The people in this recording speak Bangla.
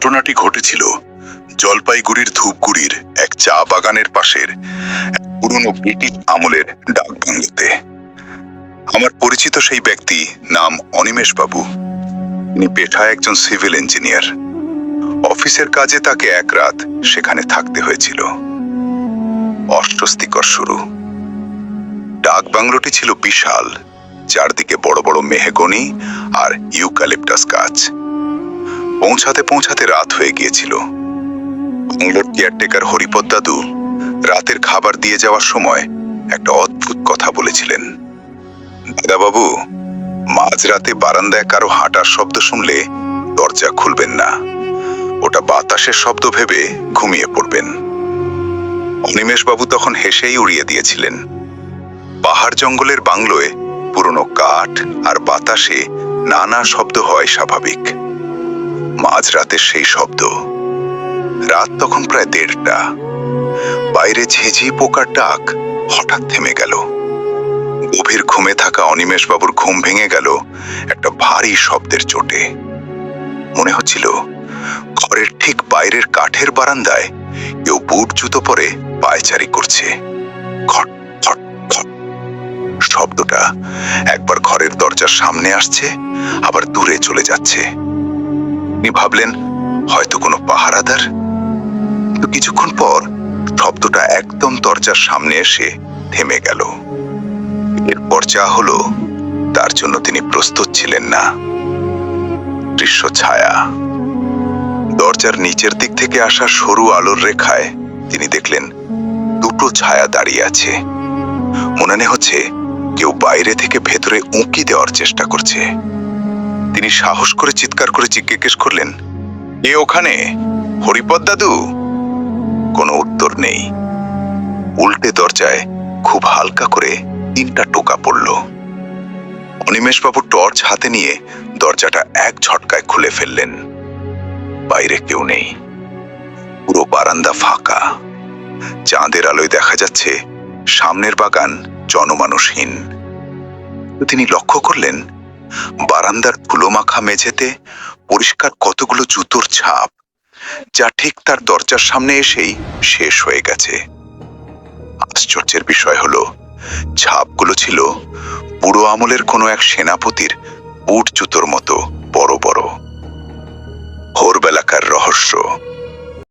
ঘটনাটি ঘটেছিল জলপাইগুড়ির ধূপগুড়ির এক চা বাগানের পাশের পুরনো ব্রিটিশ আমলের ডাকবাংলোতে। আমার পরিচিত সেই ব্যক্তি নাম অনিমেষ বাবু। তিনি পেশায় একজন সিভিল ইঞ্জিনিয়ার। অফিসের কাজে তাকে এক রাত সেখানে থাকতে হয়েছিল। অস্বস্তিকর শুরু। ডাকবাংলোটি ছিল বিশাল, চারদিকে বড় বড় মেহগনি আর ইউক্যালিপটাস গাছ। পৌঁছাতে পৌঁছাতে রাত হয়ে গিয়েছিল। বাংলোর কেয়ারটেকার হরিপদ দাদু রাতের খাবার দিয়ে যাওয়ার সময় একটা অদ্ভুত কথা বলেছিলেন। দাদাবাবু, মাঝরাতে বারান্দায় কারো হাঁটার শব্দ শুনলে দরজা খুলবেন না, ওটা বাতাসের শব্দ ভেবে ঘুমিয়ে পড়বেন। অনিমেষ বাবু তখন হেসেই উড়িয়ে দিয়েছিলেন। পাহাড় জঙ্গলের বাংলোয় পুরনো কাঠ আর বাতাসে নানা শব্দ হয় স্বাভাবিক। মাঝরাতের সেই শব্দ। রাত তখন প্রায় 1:30। বাইরে ঝিঝি পোকার ডাক হঠাৎ থেমে গেল। গভীর ঘুমে থাকা অনিমেষ বাবুর ঘুম ভেঙে গেল একটা ভারী শব্দের চোটে। মনে হচ্ছিল ঘরের ঠিক বাইরের কাঠের বারান্দায় কেউ বুট জুতো পরে পায়চারি করছে। খট খট খট। শব্দটা একবার ঘরের দরজার সামনে আসছে, আবার দূরে চলে যাচ্ছে। তিনি ভাবলেন হয়তো কোনো পাহারাদার। কিন্তু কিছুক্ষণ পর শব্দটা একদম দরজার সামনে এসে থেমে গেল। এরপর যা হলো তার জন্য তিনি প্রস্তুত ছিলেন না। দৃশ্য ছায়া। দরজার নিচের দিক থেকে আসা সরু আলোর রেখায় তিনি দেখলেন দুটো ছায়া দাঁড়িয়ে আছে। মনে হচ্ছে কেউ বাইরে থেকে ভেতরে উঁকি দেওয়ার চেষ্টা করছে। তিনি সাহস করে চিৎকার করে জিজ্ঞেস করলেন, এ ওখানে? হরিপদ দাদু? কোনো উত্তর নেই। উল্টে দরজায় খুব হালকা করে 3টা টোকা পড়ল। অনিমেষ বাবু টর্চ হাতে নিয়ে দরজাটা এক ঝটকায় খুলে ফেললেন। বাইরে কেউ নেই। পুরো বারান্দা ফাঁকা। চাঁদের আলোয় দেখা যাচ্ছে সামনের বাগান জনমানুষহীন। তিনি লক্ষ্য করলেন বারান্দার ধুলোমাখা মেঝেতে পরিষ্কার কতগুলো জুতোর ছাপ, যা ঠিক তার দরজার সামনে এসেই শেষ হয়ে গেছে। আশ্চর্যের বিষয় হলো ছাপগুলো ছিল বুড়ো আমলের কোনো এক সেনাপতির বুট জুতোর মতো বড় বড়। ভোরবেলাকার রহস্য।